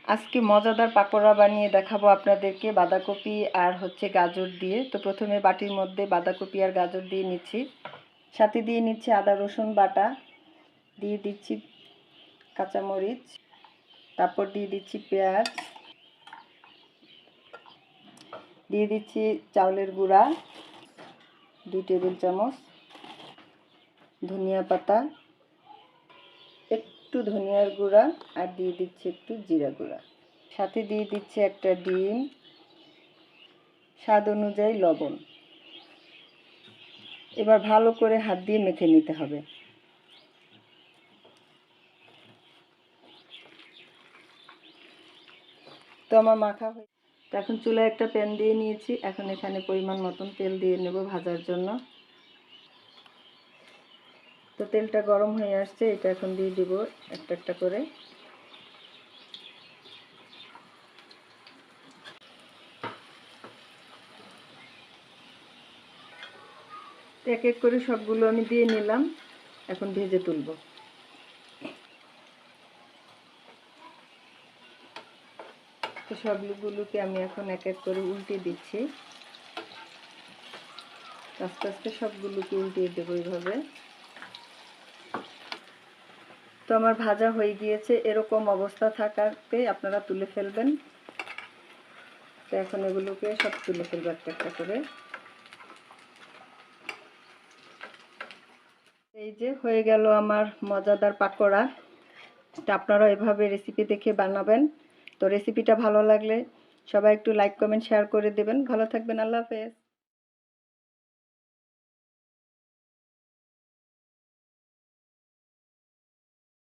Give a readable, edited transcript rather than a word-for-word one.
আজকে মজাদার পাকোড়া বানিয়ে দেখাবো আপনাদেরকে বাঁধাকপি আর গাজর দিয়ে। তো প্রথমে বাটির মধ্যে বাঁধাকপি আর গাজর দিয়ে নিচ্ছি, সাথে দিয়ে নিচ্ছি আদা রসুন বাটা, দিয়ে দিচ্ছি কাঁচামরিচ, তারপর দিয়ে দিচ্ছি পেঁয়াজ, দিয়ে দিচ্ছি চাউলের গুঁড়া 2 টেবিল চামচ, ধনিয়া পাতা, একটু ধনিয়ার গুঁড়া, আর দিয়ে দিচ্ছি একটু জিরা গুঁড়া, সাথে দিয়ে দিচ্ছি একটা ডিম, স্বাদ অনুযায়ী লবণ। এবার ভালো করে হাত দিয়ে মেখে নিতে হবে। তো আমার মাখা হয়ে, এখন চুলায় একটা প্যান দিয়ে নিয়েছি। এখন এখানে পরিমাণ মতন তেল দিয়ে নেব ভাজার জন্য। তো তেলটা গরম হয়ে আসছে, এটা এখন দিয়ে দিব একটা একটা করে। এক এক করে সবগুলো আমি দিয়ে নিলাম, এখন ভেজে তুলব। তো সবগুলোকে আমি এখন এক এক করে উল্টে দিচ্ছি, আস্তে আস্তে সবগুলোকে উল্টিয়ে দেবো এইভাবে। তো আমার ভাজা হয়ে গিয়েছে, এরকম অবস্থা থাকাতে আপনারা তুলে ফেলবেন। তো এখন এগুলোকে সব তুলে ফেলবো একটা একটা করে। এই যে হয়ে গেল আমার মজাদার পাকোড়া। তো আপনারা এভাবে রেসিপি দেখে বানাবেন। তো রেসিপিটা ভালো লাগলে সবাই একটু লাইক কমেন্ট শেয়ার করে দেবেন। ভালো থাকবেন, আল্লাহ হাফেজ।